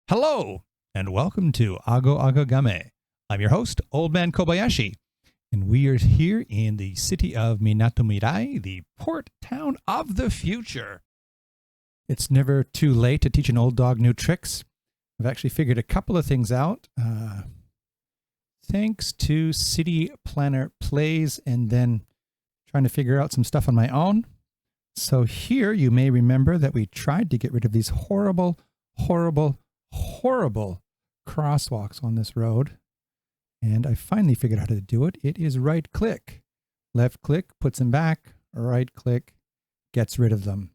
Hello, and welcome to Ago Ago Game. I'm your host, Old Man Kobayashi, and we are here in the city of Minato Mirai, the port town of the future. It's never too late to teach an old dog new tricks. I've actually figured a couple of things out, thanks to City Planner Plays and then trying to figure out some stuff on my own. So here you may remember that we tried to get rid of these horrible crosswalks on this road, and I finally figured out how to do it. It is right click. Left click puts them back, right click gets rid of them.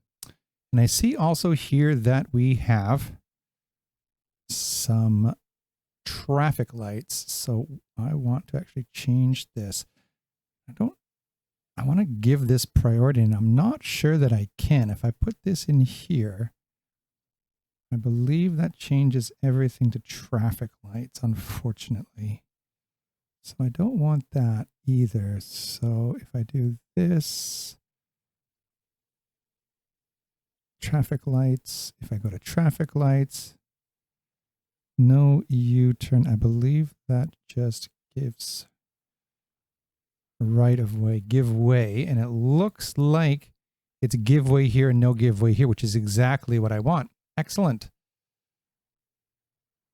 And I see also here that we have some traffic lights, so I want to actually change this. I want to give this priority, and I'm not sure that I can. If I put this in here, I believe that changes everything to traffic lights, unfortunately. So I don't want that either. So if I do this, traffic lights, if I go to traffic lights, no U-turn, I believe that just gives right of way, give way, and it looks like it's give way here and no give way here, which is exactly what I want. Excellent.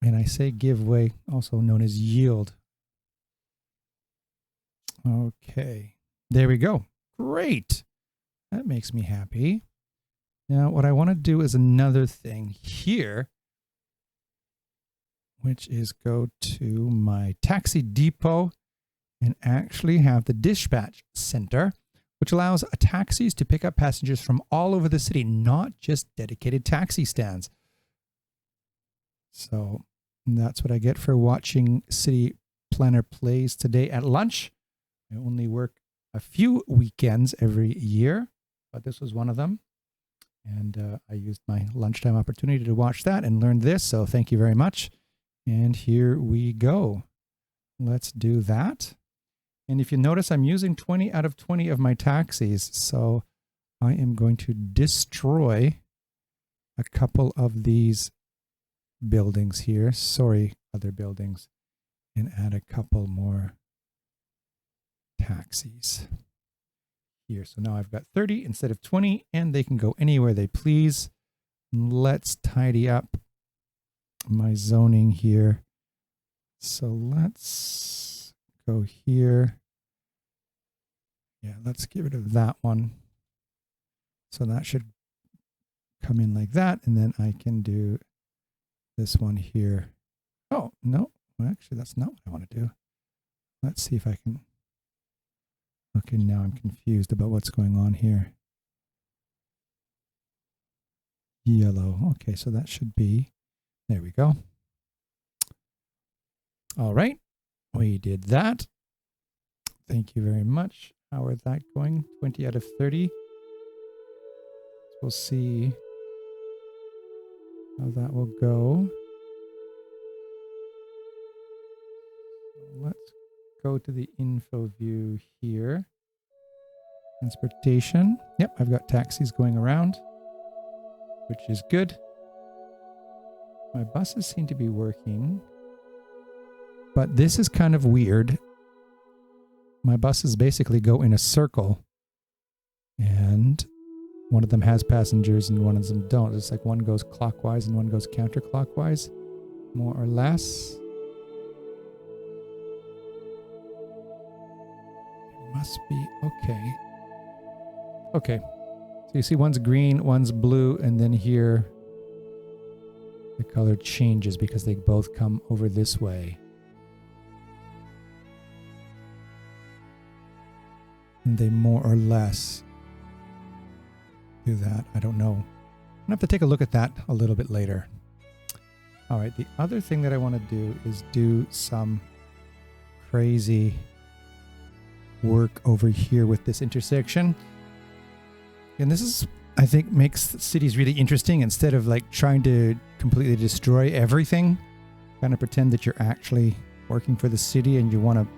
And I say give way, also known as yield. Okay, there we go. Great. That makes me happy. Now, what I want to do is another thing here, which is go to my taxi depot and actually have the dispatch center, which allows taxis to pick up passengers from all over the city, not just dedicated taxi stands. So that's what I get for watching City Planner Plays today at lunch. I only work a few weekends every year, but this was one of them. And I used my lunchtime opportunity to watch that and learn this, so thank you very much. And here we go. Let's do that. And if you notice, I'm using 20 out of 20 of my taxis, so I am going to destroy a couple of these buildings here. Sorry, other buildings. And add a couple more taxis here. So now I've got 30 instead of 20, and they can go anywhere they please. Let's tidy up my zoning here. So let's go here. Yeah, let's get rid of that one. So that should come in like that, and then I can do this one here. Oh, no, well, actually, that's not what I want to do. Let's see if I can. Okay, now I'm confused about what's going on here. Yellow. Okay, so that should be, there we go. All right, we did that. Thank you very much. How is that going? 20 out of 30. We'll see how that will go. Let's go to the info view here. Transportation. Yep, I've got taxis going around, which is good. My buses seem to be working, but this is kind of weird. My buses basically go in a circle, and one of them has passengers and one of them don't. It's like one goes clockwise and one goes counterclockwise, more or less. It must be okay. Okay, so you see one's green, one's blue, and then here the color changes because they both come over this way. And they more or less do that. I don't know. I'm gonna have to take a look at that a little bit later. All right, the other thing that I want to do is do some crazy work over here with this intersection. And this is, I think, makes cities really interesting. Instead of like trying to completely destroy everything, kind of pretend that you're actually working for the city and you want to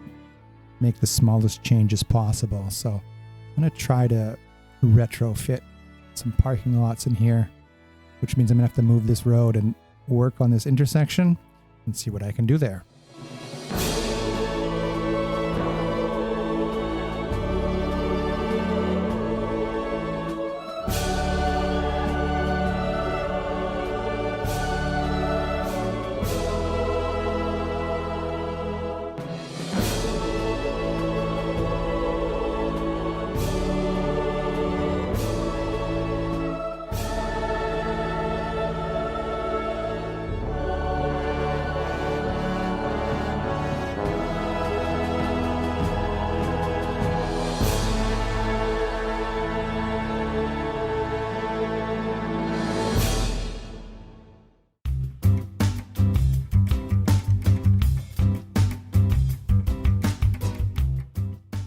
make the smallest changes possible. So I'm going to try to retrofit some parking lots in here, which means I'm going to have to move this road and work on this intersection and see what I can do there.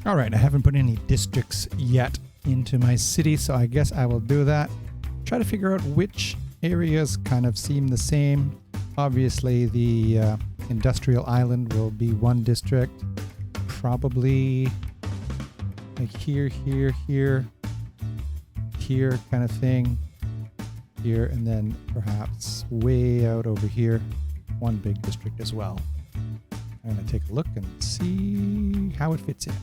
All right, I haven't put any districts yet into my city, so I guess I will do that. Try to figure out which areas kind of seem the same. Obviously, the industrial island will be one district. Probably like here, kind of thing. Here, and then perhaps way out over here, one big district as well. I'm going to take a look and see how it fits in.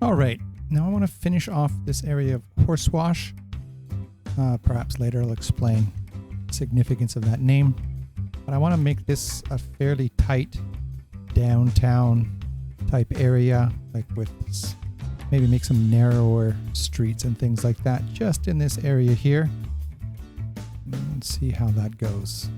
All right, now I want to finish off this area of Horsewash. Perhaps later I'll explain the significance of that name. But I want to make this a fairly tight downtown type area, like with maybe make some narrower streets and things like that just in this area here. And see how that goes.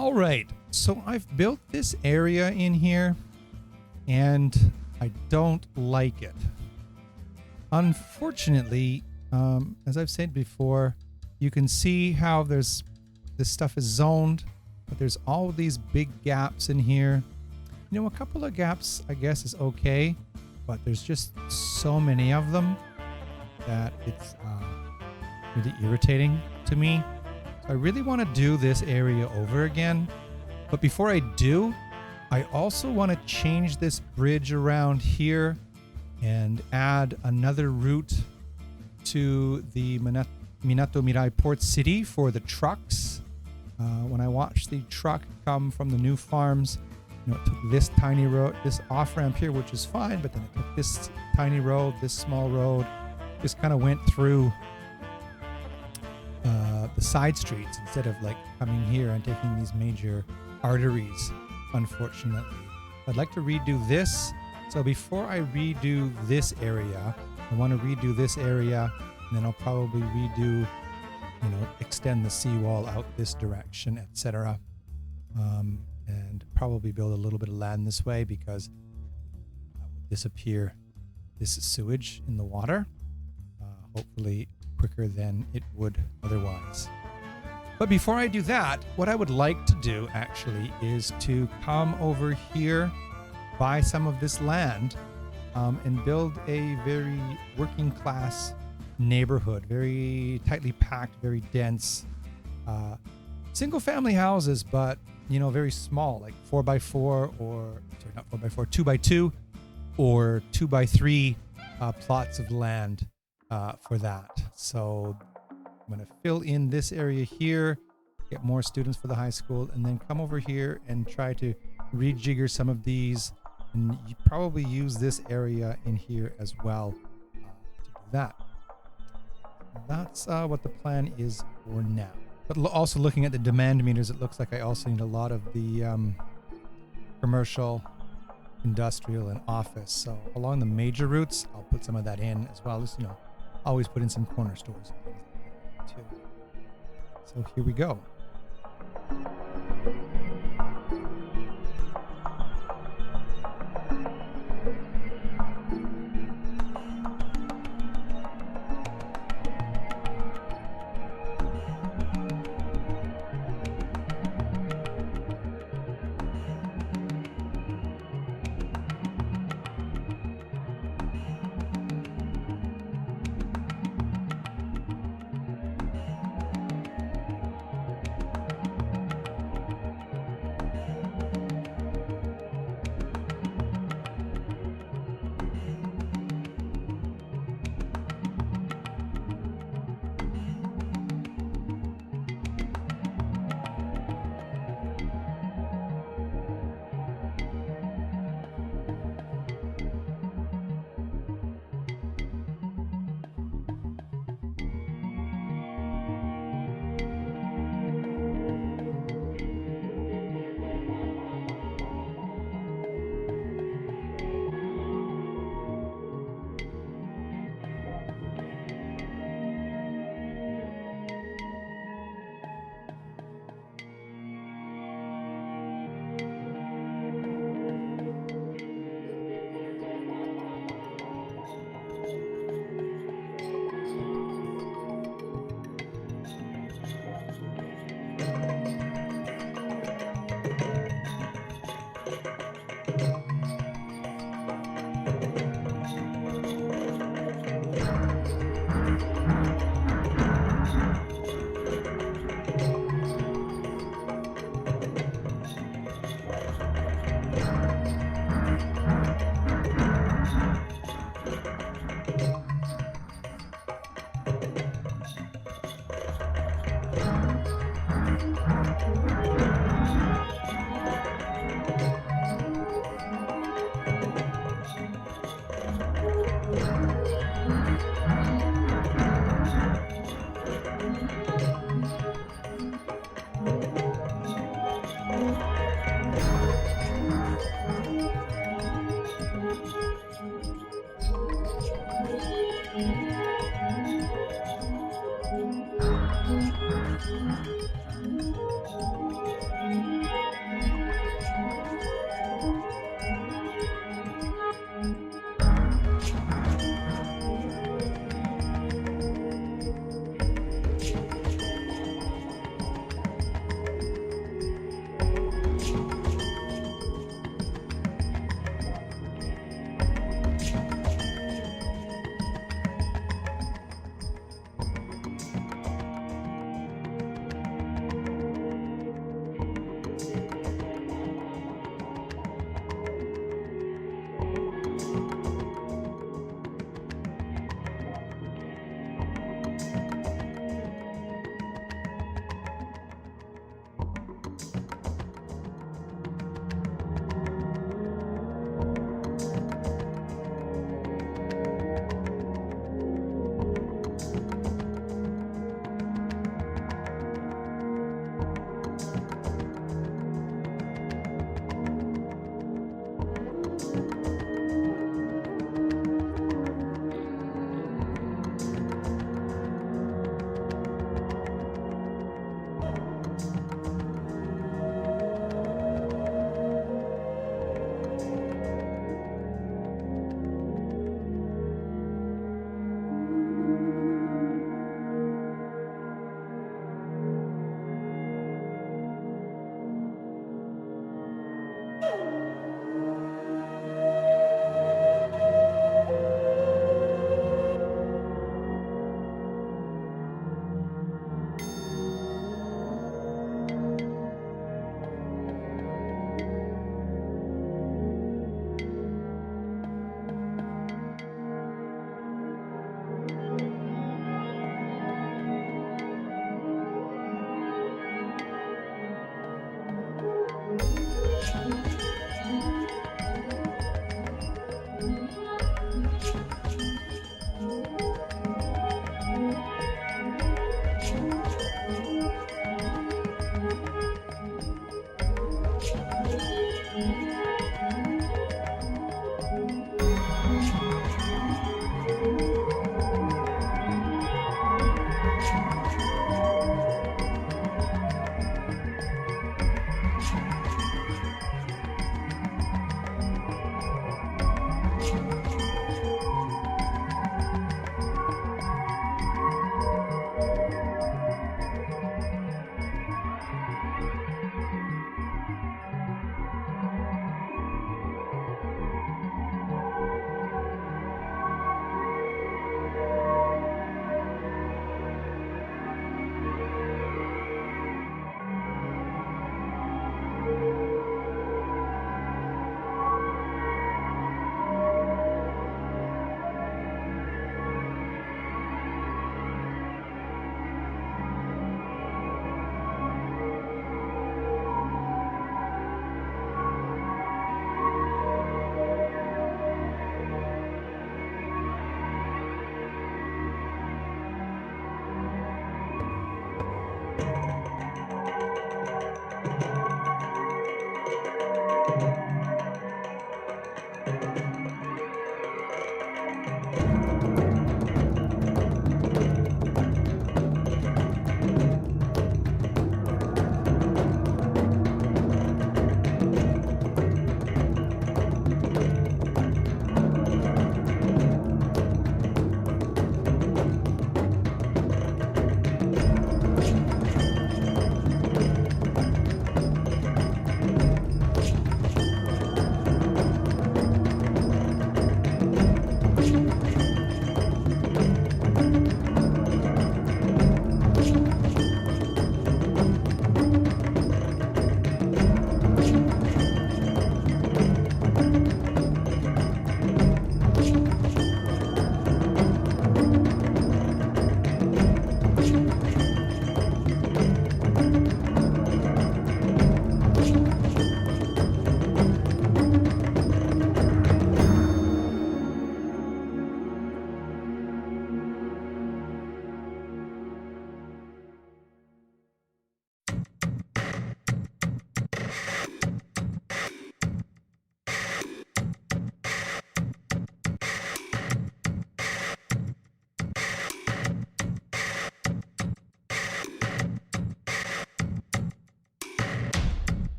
All right, so I've built this area in here and I don't like it. Unfortunately, as I've said before, you can see how this stuff is zoned, but there's all these big gaps in here. You know, a couple of gaps I guess is okay, but there's just so many of them that it's really irritating to me. So I really want to do this area over again. But before I do, I also want to change this bridge around here and add another route to the Minato Mirai port city for the trucks. When I watched the truck come from the new farms, you know, it took this tiny road, this off-ramp here, which is fine, but then it took this tiny road, this small road, just kind of went through the side streets instead of like coming here and taking these major arteries, unfortunately. I'd like to redo this. So before I redo this area, I want to redo this area, and then I'll probably redo, you know, extend the seawall out this direction, etc. And probably build a little bit of land this way because that will disappear this sewage in the water, hopefully quicker than it would otherwise. But before I do that, what I would like to do actually is to come over here, buy some of this land, and build a very working class neighborhood, very tightly packed, very dense, single family houses, but you know, very small, like 4x4 or sorry, not 4x4, 2x2 or 2x3 plots of land for that. So I'm going to fill in this area here, get more students for the high school, and then come over here and try to rejigger some of these, and you probably use this area in here as well to do that. That's what the plan is for now. But also looking at the demand meters, it looks like I also need a lot of the commercial, industrial, and office. So along the major routes, I'll put some of that in as well as, you know, always put in some corner stores and things like that too. So here we go.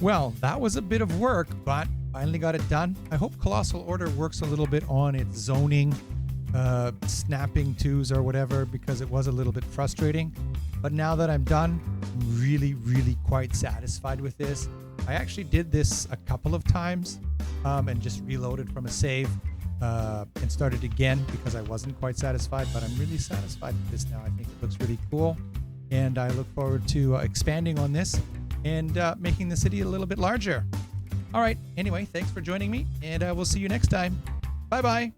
Well, that was a bit of work, but finally got it done. I hope Colossal Order works a little bit on its zoning, snapping twos or whatever, because it was a little bit frustrating. But now that I'm done, I'm really, really quite satisfied with this. I actually did this a couple of times and just reloaded from a save and started again because I wasn't quite satisfied, but I'm really satisfied with this now. I think it looks really cool, and I look forward to expanding on this and making the city a little bit larger. All right, anyway, thanks for joining me, and we'll see you next time. Bye-bye.